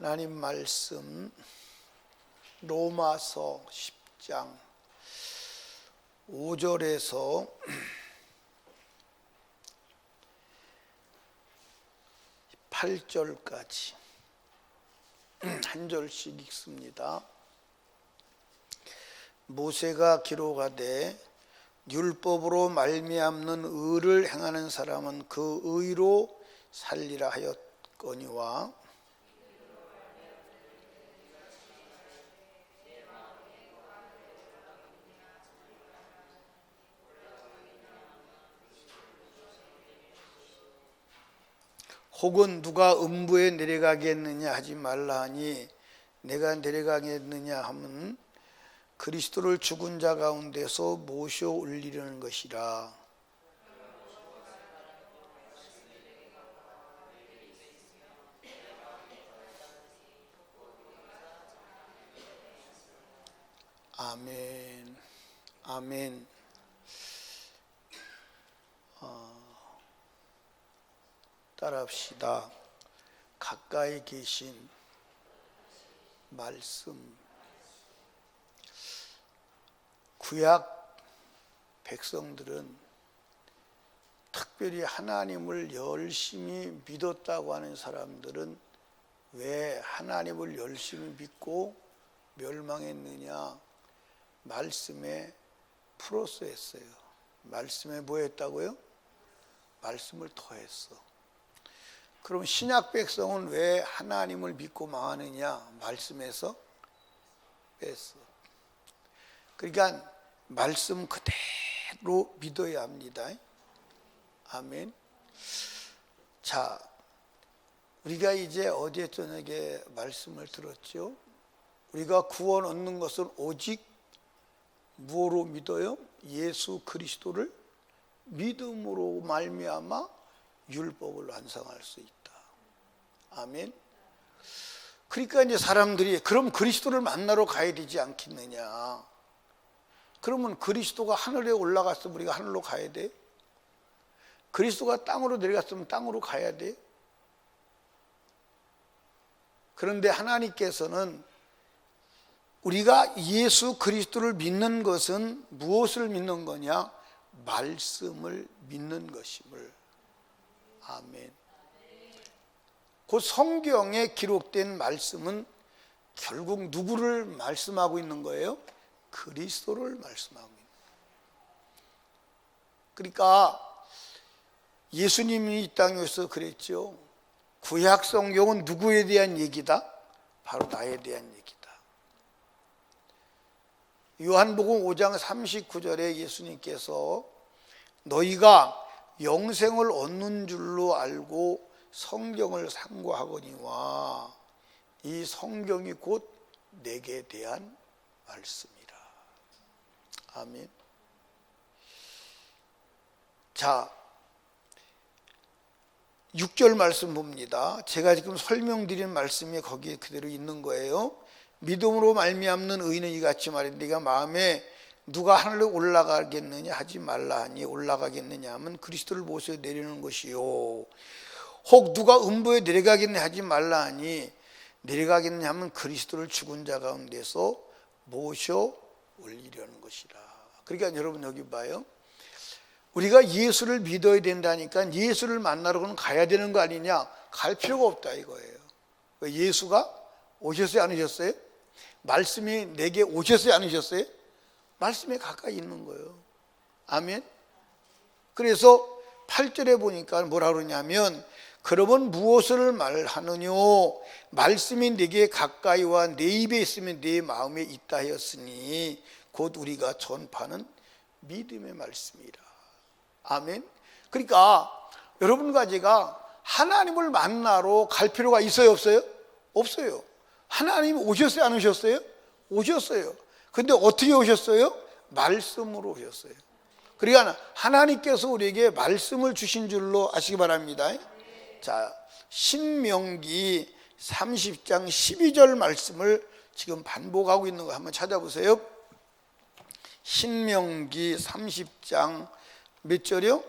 하나님 말씀 로마서 10장 5절에서 8절까지 한 절씩 읽습니다. 모세가 기록하되 율법으로 말미암는 의를 행하는 사람은 그 의로 살리라 하였거니와 혹은 누가 음부에 내려가겠느냐 하지 말라 하니 내가 내려가겠느냐 하면 그리스도를 죽은 자 가운데서 모셔 올리려는 것이라. 아멘. 아멘. 따라합시다. 가까이 계신 말씀. 구약 백성들은 특별히 하나님을 열심히 믿었다고 하는 사람들은 왜 하나님을 열심히 믿고 멸망했느냐? 말씀에 플러스 했어요. 말씀에 뭐 했다고요? 말씀을 더했어. 그럼 신약 백성은 왜 하나님을 믿고 망하느냐? 말씀에서 뺐어. 그러니까 말씀 그대로 믿어야 합니다. 아멘. 자, 우리가 이제 어제 저녁에 말씀을 들었죠. 우리가 구원 얻는 것은 오직 무엇으로 믿어요? 예수 그리스도를 믿음으로 말미암아 율법을 완성할 수 있다. 아멘. 그러니까 이제 사람들이 그럼 그리스도를 만나러 가야 되지 않겠느냐? 그러면 그리스도가 하늘에 올라갔으면 우리가 하늘로 가야 돼? 그리스도가 땅으로 내려갔으면 땅으로 가야 돼? 그런데 하나님께서는 우리가 예수 그리스도를 믿는 것은 무엇을 믿는 거냐? 말씀을 믿는 것임을. 아멘. 그 성경에 기록된 말씀은 결국 누구를 말씀하고 있는 거예요? 그리스도를 말씀하고 있는 거예요. 그러니까 예수님이 이 땅에 오셔서 그랬죠. 구약 성경은 누구에 대한 얘기다? 바로 나에 대한 얘기다. 요한복음 5장 39절에 예수님께서 너희가 영생을 얻는 줄로 알고 성경을 상고하거니와 이 성경이 곧 내게 대한 말씀이라. 아멘. 자, 6절 말씀 봅니다. 제가 지금 설명드린 말씀이 거기에 그대로 있는 거예요. 믿음으로 말미암는 의인은 이같이 말해 네가 마음에 누가 하늘로 올라가겠느냐 하지 말라 하니 올라가겠느냐 하면 그리스도를 모셔 내리는 것이요. 혹 누가 음부에 내려가겠느냐 하지 말라 하니 내려가겠느냐 하면 그리스도를 죽은 자 가운데서 모셔 올리려는 것이라. 그러니까 여러분 여기 봐요. 우리가 예수를 믿어야 된다니까 예수를 만나러는 가야 되는 거 아니냐? 갈 필요가 없다 이거예요. 예수가 오셨어요? 안 오셨어요? 말씀이 내게 오셨어요? 안 오셨어요? 말씀에 가까이 있는 거예요. 아멘. 그래서 8절에 보니까 뭐라 그러냐면 그러면 무엇을 말하느뇨? 말씀이 내게 가까이와 내 입에 있으면 내 마음에 있다 하였으니 곧 우리가 전파는 믿음의 말씀이라. 아멘. 그러니까 여러분과 제가 하나님을 만나러 갈 필요가 있어요? 없어요? 없어요. 하나님이 오셨어요? 안 오셨어요? 오셨어요. 근데 어떻게 오셨어요? 말씀으로 오셨어요. 그러니까 하나님께서 우리에게 말씀을 주신 줄로 아시기 바랍니다. 자, 신명기 30장 12절 말씀을 지금 반복하고 있는 거 한번 찾아보세요. 신명기 30장 몇 절이요?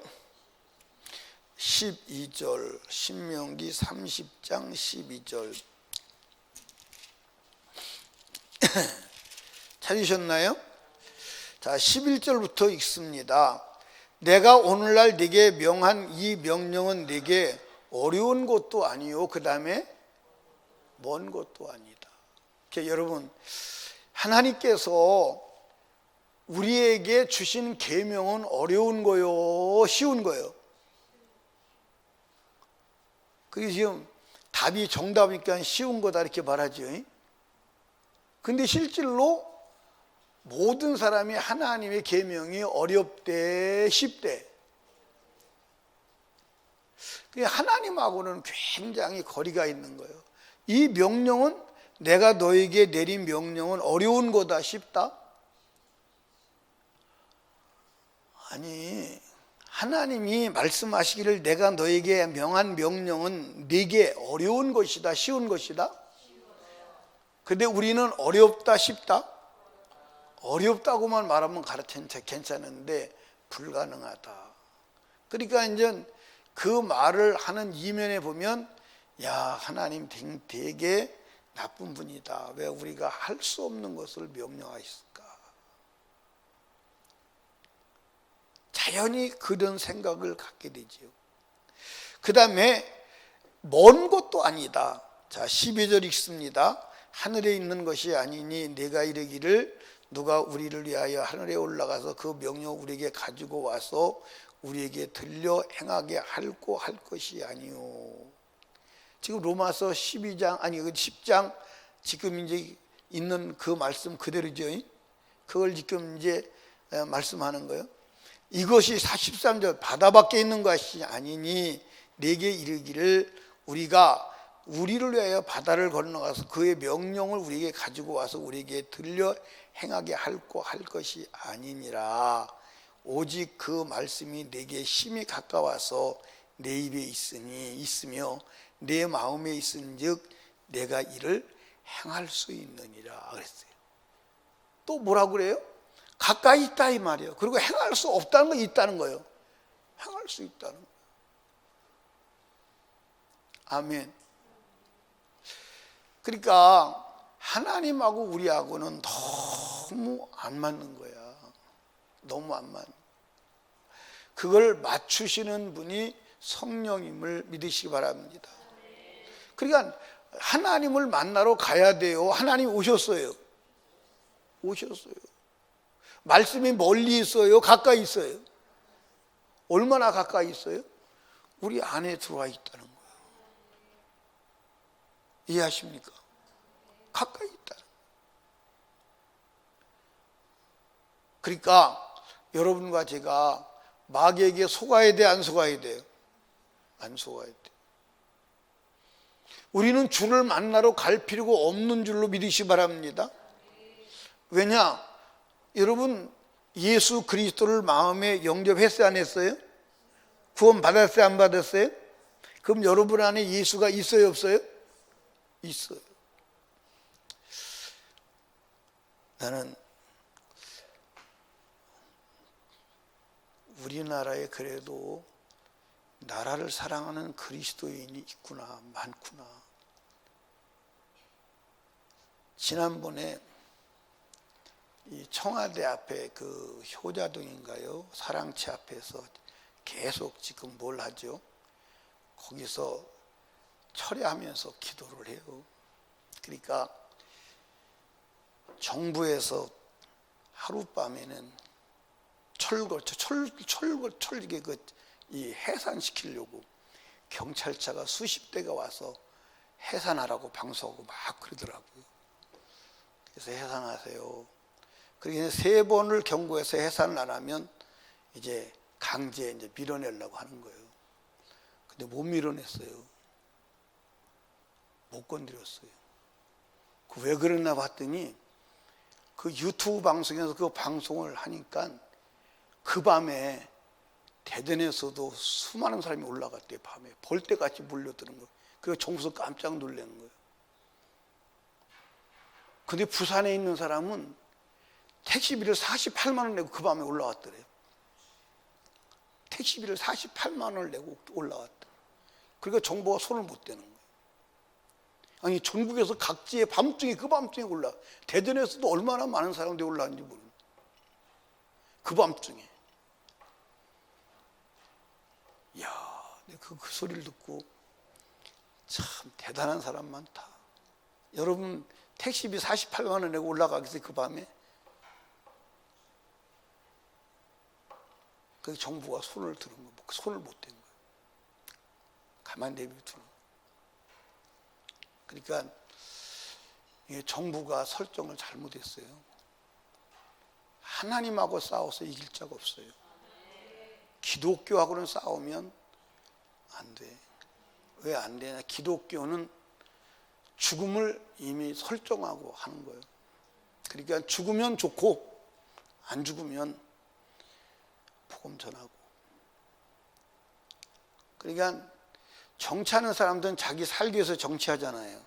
12절. 신명기 30장 12절. 찾으셨나요? 자, 11절부터 읽습니다. 내가 오늘날 네게 명한 이 명령은 네게 어려운 것도 아니요, 그 다음에 먼 것도 아니다. 그러니까 여러분, 하나님께서 우리에게 주신 계명은 어려운 거요, 쉬운 거요? 그게 지금 답이 정답이니까 쉬운 거다 이렇게 말하죠. 근데 실질로 모든 사람이 하나님의 계명이 어렵대, 쉽대. 하나님하고는 굉장히 거리가 있는 거예요. 이 명령은, 내가 너에게 내린 명령은 어려운 거다, 쉽다? 아니, 하나님이 말씀하시기를 내가 너에게 명한 명령은 네게 어려운 것이다, 쉬운 것이다? 근데 우리는 어렵다, 쉽다? 어렵다고만 말하면 괜찮은데 불가능하다. 그러니까 이제 그 말을 하는 이면에 보면, 야, 하나님 되게 나쁜 분이다. 왜 우리가 할 수 없는 것을 명령하셨을까? 자연히 그런 생각을 갖게 되지요. 그 다음에 먼 것도 아니다. 자, 12절 읽습니다. 하늘에 있는 것이 아니니 내가 이르기를 누가 우리를 위하여 하늘에 올라가서 그 명령 우리에게 가지고 와서 우리에게 들려 행하게 할고 할 것이 아니요. 지금 로마서 12장 아니 10장 지금 이제 있는 그 말씀 그대로죠. 그걸 지금 이제 말씀하는 거예요. 이것이 13절 바다 밖에 있는 것이 아니니 내게 이르기를 우리가 우리를 위하여 바다를 건너가서 그의 명령을 우리에게 가지고 와서 우리에게 들려 행하게 할고 할 것이 아니니라. 오직 그 말씀이 내게 심히 가까워서 내 입에 있으며 내 마음에 있은즉 내가 이를 행할 수 있느니라 그랬어요. 또 뭐라고 그래요? 가까이 있다 이 말이에요. 그리고 행할 수 없다는 거 있다는 거예요. 행할 수 있다는 거예요. 아멘. 그러니까 하나님하고 우리하고는 너무 안 맞는 거야. 너무 안 맞는. 그걸 맞추시는 분이 성령님을 믿으시기 바랍니다. 그러니까 하나님을 만나러 가야 돼요. 하나님 오셨어요. 오셨어요. 말씀이 멀리 있어요? 가까이 있어요? 얼마나 가까이 있어요? 우리 안에 들어와 있다는 거예요. 이해하십니까? 가까이 있다. 그러니까 여러분과 제가 마귀에게 속아야 돼, 안 속아야 돼요? 안 속아야 돼. 우리는 주를 만나러 갈 필요가 없는 줄로 믿으시기 바랍니다. 왜냐? 여러분 예수 그리스도를 마음에 영접했어요, 안 했어요? 구원 받았어요, 안 받았어요? 그럼 여러분 안에 예수가 있어요, 없어요? 있어요. 나는 우리나라에 그래도 나라를 사랑하는 그리스도인이 있구나, 많구나. 지난번에 이 청와대 앞에 그 효자동인가요? 사랑채 앞에서 계속 지금 뭘 하죠? 거기서 철야하면서 기도를 해요. 그러니까 정부에서 하룻밤에는 이게 이 해산시키려고 경찰차가 수십 대가 와서 해산하라고 방송하고 막 그러더라고요. 그래서 해산하세요. 그래서 3번을 경고해서 해산을 안 하면 이제 강제 이제 밀어내려고 하는 거예요. 근데 못 밀어냈어요. 못 건드렸어요. 왜 그랬나 봤더니 그 유튜브 방송에서 그 방송을 하니까 그 밤에 대전에서도 수많은 사람이 올라갔대요. 밤에 벌떼같이 몰려드는 거예요. 그래서 정부에서 깜짝 놀라는 거예요. 근데 부산에 있는 사람은 택시비를 48만 원 내고 그 밤에 올라왔더래요. 택시비를 48만 원을 내고 올라왔다. 그러니까 정부가 손을 못 대는 거예요. 아니 전국에서 각지에 밤중에 그 밤중에 올라. 대전에서도 얼마나 많은 사람들이 올라왔는지 모르는. 그 밤중에. 이야, 그 소리를 듣고 참 대단한 사람 많다. 여러분 택시비 48만 원 내고 올라가겠어요 그 밤에? 그 정부가 손을 들은 거, 손을 못 댄 거예요. 가만히 내비두는. 그러니까 정부가 설정을 잘못했어요. 하나님하고 싸워서 이길 자가 없어요. 기독교하고는 싸우면 안 돼. 왜 안 되냐? 기독교는 죽음을 이미 설정하고 하는 거예요. 그러니까 죽으면 좋고 안 죽으면 복음 전하고. 그러니까 정치하는 사람들은 자기 살기 위해서 정치하잖아요.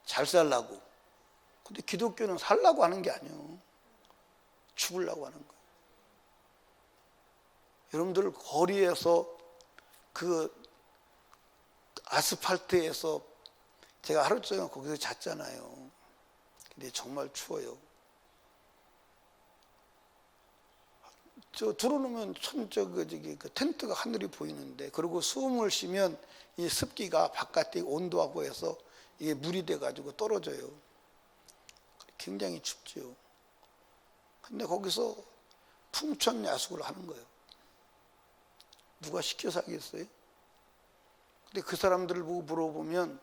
잘 살라고. 근데 기독교는 살라고 하는 게 아니에요. 죽으려고 하는 거예요. 여러분들 거리에서 그 아스팔트에서 제가 하루 종일 거기서 잤잖아요. 근데 정말 추워요. 저 들어놓으면 그 텐트가 하늘이 보이는데, 그리고 숨을 쉬면 이 습기가 바깥에 온도하고 해서 이게 물이 돼가지고 떨어져요. 굉장히 춥죠. 근데 거기서 풍천야숙을 하는 거예요. 누가 시켜서 하겠어요? 근데 그 사람들을 보고 물어보면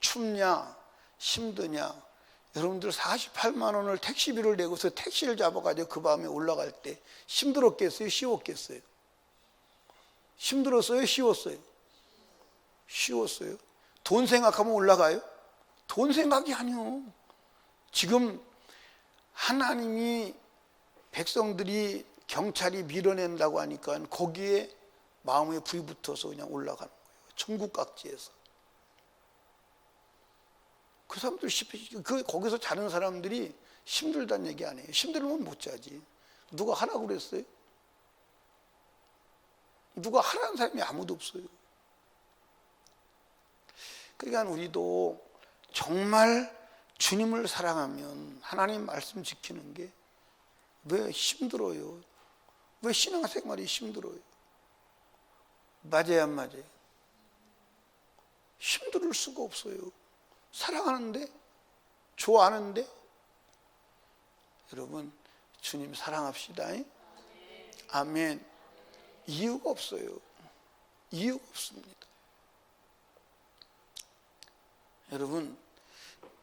춥냐 힘드냐. 여러분들 48만 원을 택시비를 내고서 택시를 잡아가지고 그 밤에 올라갈 때 힘들었겠어요? 쉬웠겠어요? 힘들었어요? 쉬웠어요? 쉬웠어요. 돈 생각하면 올라가요? 돈 생각이 아니요. 지금 하나님이 백성들이 경찰이 밀어낸다고 하니까 거기에 마음에 불이 붙어서 그냥 올라가는 거예요. 전국 각지에서. 그 사람들 거기서 자는 사람들이 힘들다는 얘기 아니에요. 힘들면 못 자지. 누가 하라고 그랬어요? 누가 하라는 사람이 아무도 없어요. 그러니까 우리도 정말 주님을 사랑하면 하나님 말씀 지키는 게 왜 힘들어요? 왜 신앙생활이 힘들어요? 맞아요, 안 맞아요? 힘들 수가 없어요. 사랑하는데, 좋아하는데. 여러분, 주님 사랑합시다. 아멘. 이유가 없어요. 이유가 없습니다. 여러분,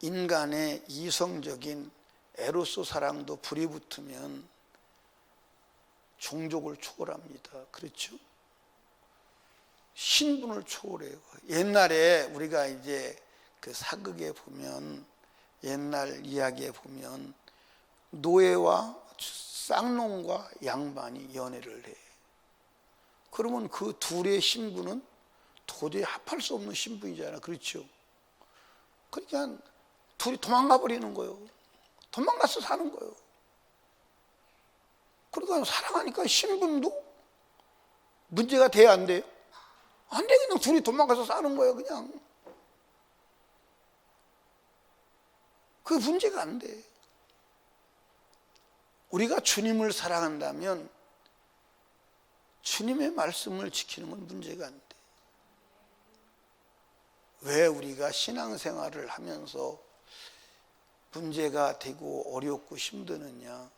인간의 이성적인 에로스 사랑도 불이 붙으면 종족을 초월합니다. 그렇죠? 신분을 초월해요. 옛날에 우리가 이제 그 사극에 보면, 옛날 이야기에 보면 노예와 쌍놈과 양반이 연애를 해. 그러면 그 둘의 신분은 도저히 합할 수 없는 신분이잖아. 그렇죠? 그러니까 둘이 도망가 버리는 거예요. 도망가서 사는 거예요. 그러니까 사랑하니까 신분도 문제가 돼야 안 돼요? 안 돼. 그냥 둘이 도망가서 사는 거예요. 그냥. 그게 문제가 안 돼. 우리가 주님을 사랑한다면 주님의 말씀을 지키는 건 문제가 안 돼. 왜 우리가 신앙생활을 하면서 문제가 되고 어렵고 힘드느냐?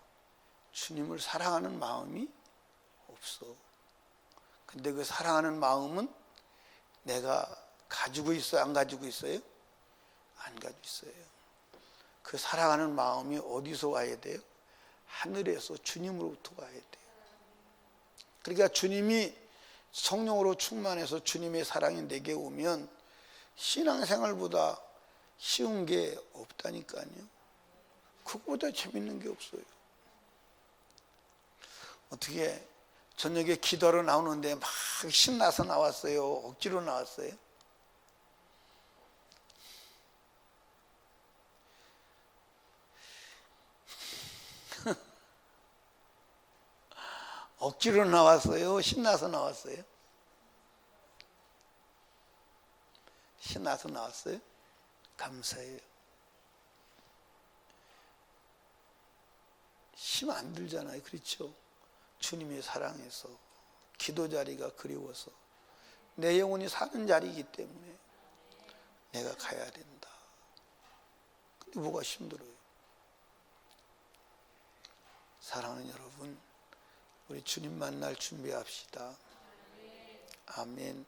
주님을 사랑하는 마음이 없어. 근데 그 사랑하는 마음은 내가 가지고 있어요? 안 가지고 있어요? 안 가지고 있어요. 그 사랑하는 마음이 어디서 와야 돼요? 하늘에서 주님으로부터 와야 돼요. 그러니까 주님이 성령으로 충만해서 주님의 사랑이 내게 오면 신앙생활보다 쉬운 게 없다니까요. 그거보다 재밌는 게 없어요. 어떻게 저녁에 기도하러 나오는데 막 신나서 나왔어요? 억지로 나왔어요? 억지로 나왔어요? 신나서 나왔어요? 신나서 나왔어요? 감사해요. 힘 안 들잖아요. 그렇죠? 주님의 사랑에서, 기도 자리가 그리워서, 내 영혼이 사는 자리이기 때문에 내가 가야 된다. 근데 뭐가 힘들어요? 사랑하는 여러분, 우리 주님 만날 준비합시다. 아멘.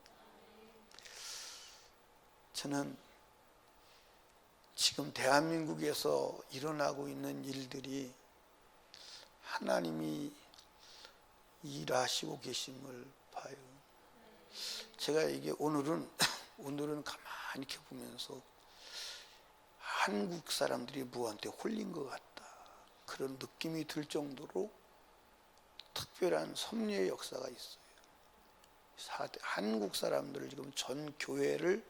저는 지금 대한민국에서 일어나고 있는 일들이 하나님이 일하시고 계심을 봐요. 제가 이게 오늘은 가만히 이렇게 보면서 한국 사람들이 무한테 홀린 것 같다, 그런 느낌이 들 정도로 특별한 섭리의 역사가 있어요. 한국 사람들을 지금 전 교회를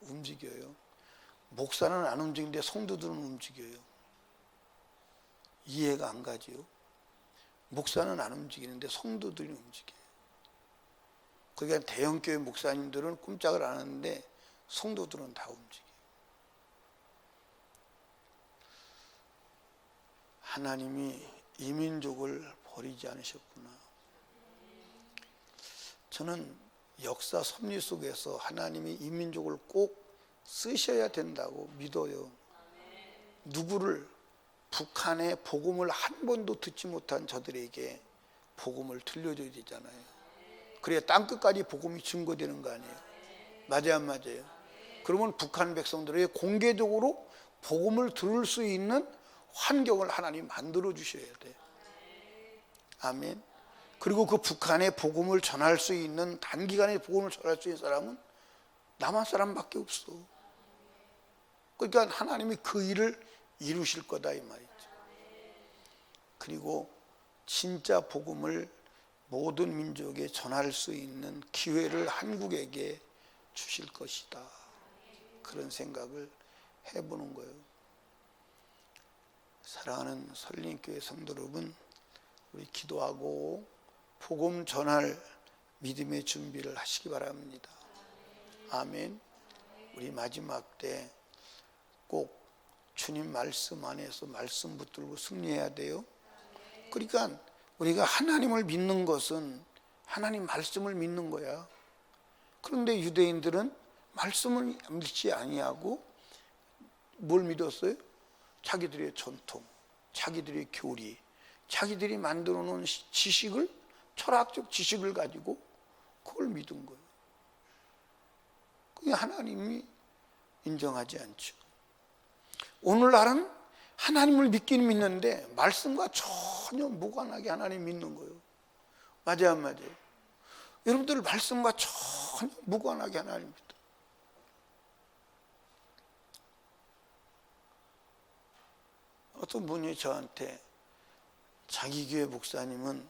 움직여요. 목사는 안 움직이는데 성도들은 움직여요. 이해가 안 가지요. 목사는 안 움직이는데 성도들이 움직여요. 그러니까 대형교회 목사님들은 꼼짝을 안 하는데 성도들은 다 움직여요. 하나님이 이민족을 버리지 않으셨구나. 저는 역사 섭리 속에서 하나님이 이민족을 꼭 쓰셔야 된다고 믿어요. 누구를, 북한의 복음을 한 번도 듣지 못한 저들에게 복음을 들려줘야 되잖아요. 그래야 땅끝까지 복음이 증거되는 거 아니에요? 맞아요, 안 맞아요? 그러면 북한 백성들에게 공개적으로 복음을 들을 수 있는 환경을 하나님 만들어 주셔야 돼요. 아멘. 그리고 그 북한에 복음을 전할 수 있는, 단기간에 복음을 전할 수 있는 사람은 남한 사람밖에 없어. 그러니까 하나님이 그 일을 이루실 거다 이 말이죠. 그리고 진짜 복음을 모든 민족에 전할 수 있는 기회를 한국에게 주실 것이다, 그런 생각을 해보는 거예요. 사랑하는 설린교회 성도 여러분, 우리 기도하고 복음 전할 믿음의 준비를 하시기 바랍니다. 아멘. 우리 마지막 때 꼭 주님 말씀 안에서 말씀 붙들고 승리해야 돼요. 그러니까 우리가 하나님을 믿는 것은 하나님 말씀을 믿는 거야. 그런데 유대인들은 말씀을 믿지 아니하고 뭘 믿었어요? 자기들의 전통, 자기들의 교리, 자기들이 만들어 놓은 지식을, 철학적 지식을 가지고 그걸 믿은 거예요. 그게 하나님이 인정하지 않죠. 오늘날은 하나님을 믿기는 믿는데 말씀과 전혀 무관하게 하나님 믿는 거예요. 맞아요, 안 맞아요? 여러분들 말씀과 전혀 무관하게 하나님 믿어요. 어떤 분이 저한테 자기 교회 목사님은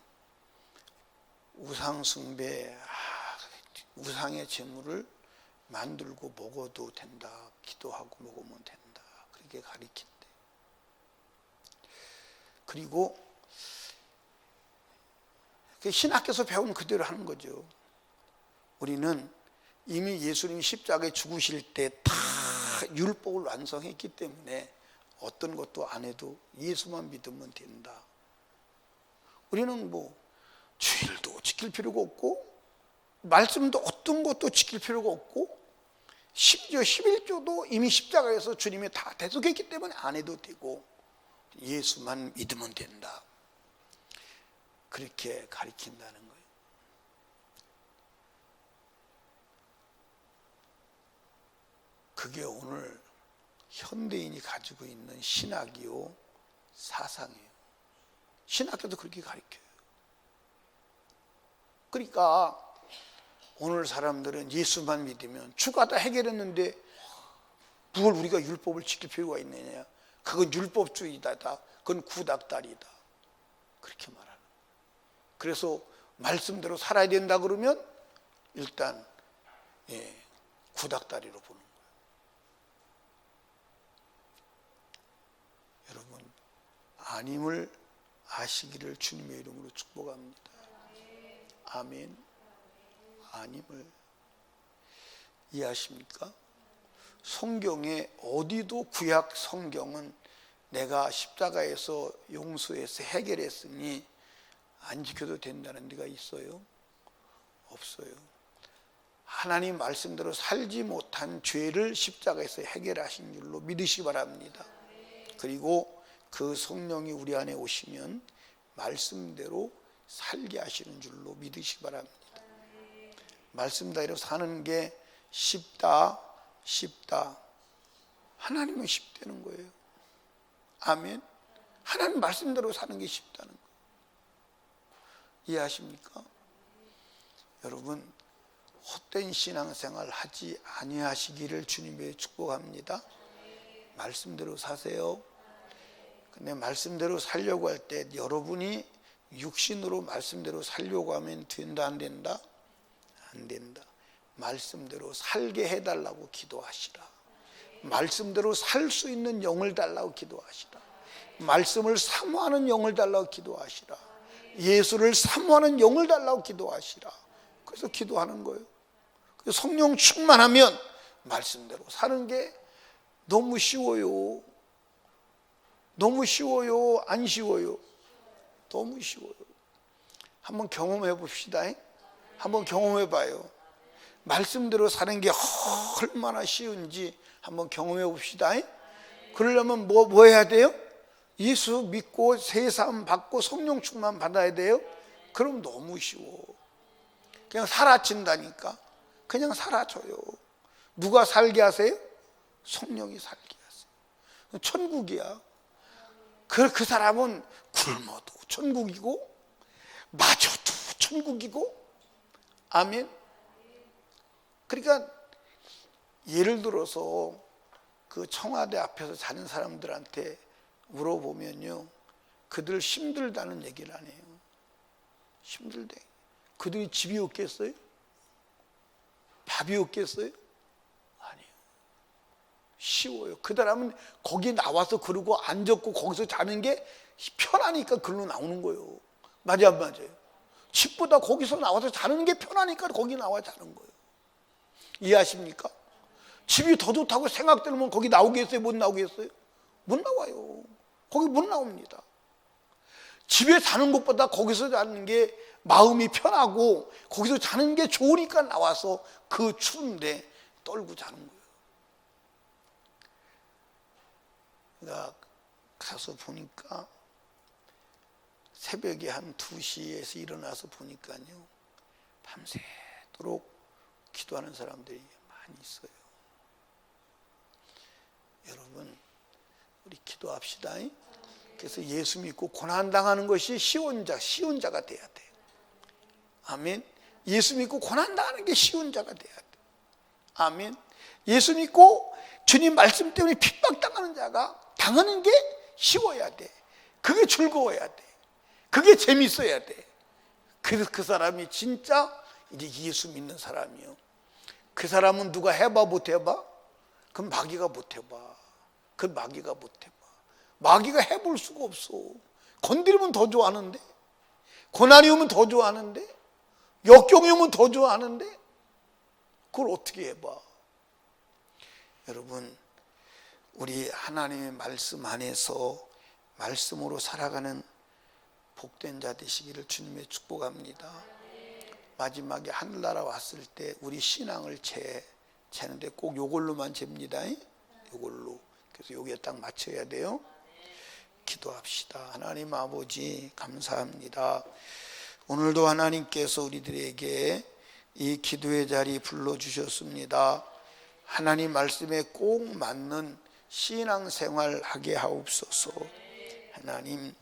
우상 숭배, 우상의 제물을 만들고 먹어도 된다, 기도하고 먹으면 된다, 그렇게 가르친대. 그리고 신학교에서 배운 그대로 하는 거죠. 우리는 이미 예수님이 십자가에 죽으실 때 다 율법을 완성했기 때문에 어떤 것도 안 해도 예수만 믿으면 된다. 우리는 뭐 주일도 지킬 필요가 없고, 말씀도 어떤 것도 지킬 필요가 없고, 심지어 11조도 이미 십자가에서 주님이 다 대속했기 때문에 안 해도 되고, 예수만 믿으면 된다, 그렇게 가르친다는 거예요. 그게 오늘 현대인이 가지고 있는 신학이요, 사상이에요. 신학교도 그렇게 가르쳐요. 그러니까 오늘 사람들은 예수만 믿으면 주가 다 해결했는데 뭘 우리가 율법을 지킬 필요가 있느냐, 그건 율법주의다, 그건 구닥다리다, 그렇게 말하는. 그래서 말씀대로 살아야 된다 그러면 일단 구닥다리로 보는 거예요. 여러분, 아님을 아시기를 주님의 이름으로 축복합니다. 아멘. 아님을 이해하십니까? 성경에 어디도 구약 성경은 내가 십자가에서 용서해서 해결했으니 안 지켜도 된다는 데가 있어요? 없어요. 하나님 말씀대로 살지 못한 죄를 십자가에서 해결하신 줄로 믿으시기 바랍니다. 그리고 그 성령이 우리 안에 오시면 말씀대로 살게 하시는 줄로 믿으시기 바랍니다. 말씀대로 사는 게 쉽다. 하나님은 쉽다는 거예요. 아멘. 하나님 말씀대로 사는 게 쉽다는 거예요. 이해하십니까? 여러분, 헛된 신앙생활 하지 아니하시기를 주님의 축복합니다. 말씀대로 사세요. 근데 말씀대로 살려고 할 때 여러분이 육신으로 말씀대로 살려고 하면 된다 안 된다? 안 된다. 말씀대로 살게 해달라고 기도하시라. 말씀대로 살 수 있는 영을 달라고 기도하시라. 말씀을 사모하는 영을 달라고 기도하시라. 예수를 사모하는 영을 달라고 기도하시라. 그래서 기도하는 거예요. 성령 충만하면 말씀대로 사는 게 너무 쉬워요. 너무 쉬워요? 안 쉬워요? 너무 쉬워요. 한번 경험해 봅시다. 한번 경험해 봐요. 말씀대로 사는 게 얼마나 쉬운지 한번 경험해 봅시다. 그러려면 뭐 해야 돼요? 예수 믿고 세상 받고 성령 충만 받아야 돼요. 그럼 너무 쉬워. 그냥 사라진다니까. 그냥 사라져요. 누가 살게 하세요? 성령이 살게 하세요. 천국이야. 그 사람은 굶어도 천국이고 마저도 천국이고. 아멘. 그러니까 예를 들어서 그 청와대 앞에서 자는 사람들한테 물어보면요, 그들 힘들다는 얘기를 안 해요. 힘들대. 그들이 집이 없겠어요? 밥이 없겠어요? 아니요. 쉬워요. 그 사람은 거기 나와서 그러고 앉았고 거기서 자는 게 편하니까 글로 나오는 거예요. 맞아 안 맞아요? 집보다 거기서 나와서 자는 게 편하니까 거기 나와 자는 거예요. 이해하십니까? 집이 더 좋다고 생각되면 거기 나오겠어요? 못 나오겠어요? 못 나와요. 거기 못 나옵니다. 집에 자는 것보다 거기서 자는 게 마음이 편하고 거기서 자는 게 좋으니까 나와서 그 추운데 떨고 자는 거예요. 그러니까 가서 보니까 새벽에 한 2시에서 일어나서 보니까요, 밤새도록 기도하는 사람들이 많이 있어요. 여러분, 우리 기도합시다. 그래서 예수 믿고 고난당하는 것이 쉬운 자가 돼야 돼요. 아멘. 예수 믿고 고난당하는 게 쉬운 자가 돼야 돼요. 아멘. 예수 믿고 주님 말씀 때문에 핍박당하는 자가 당하는 게 쉬워야 돼. 그게 즐거워야 돼. 그게 재밌어야 돼. 그래서 그 사람이 진짜 이제 예수 믿는 사람이요. 그 사람은 누가 해봐 못 해봐? 그럼 마귀가 못 해봐. 그 마귀가 못 해봐. 마귀가 해볼 수가 없어. 건드리면 더 좋아하는데, 고난이 오면 더 좋아하는데, 역경이 오면 더 좋아하는데, 그걸 어떻게 해봐? 여러분, 우리 하나님의 말씀 안에서 말씀으로 살아가는 복된 자 되시기를 주님의 축복합니다. 마지막에 하늘나라 왔을 때 우리 신앙을 재는데 꼭 요걸로만 잽니다. 요걸로. 그래서 여기에 딱 맞춰야 돼요. 기도합시다. 하나님 아버지 감사합니다. 오늘도 하나님께서 우리들에게 이 기도의 자리 불러주셨습니다. 하나님 말씀에 꼭 맞는 신앙생활 하게 하옵소서. 하나님,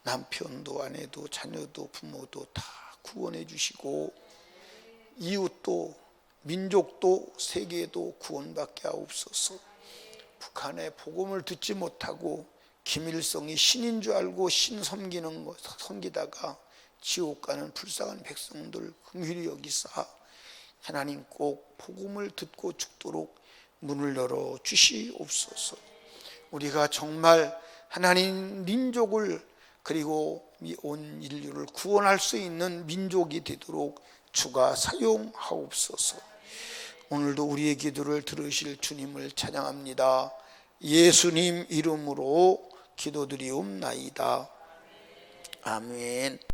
남편도 아내도 자녀도 부모도 다 구원해 주시고 이웃도 민족도 세계도 구원받게 하옵소서. 북한에 복음을 듣지 못하고 김일성이 신인 줄 알고 신 섬기다가 지옥 가는 불쌍한 백성들 긍휼히 여기사 하나님 꼭 복음을 듣고 죽도록 문을 열어 주시옵소서. 우리가 정말 하나님 민족을 그리고 온 인류를 구원할 수 있는 민족이 되도록 주가 사용하옵소서. 오늘도 우리의 기도를 들으실 주님을 찬양합니다. 예수님 이름으로 기도드리옵나이다. 아멘.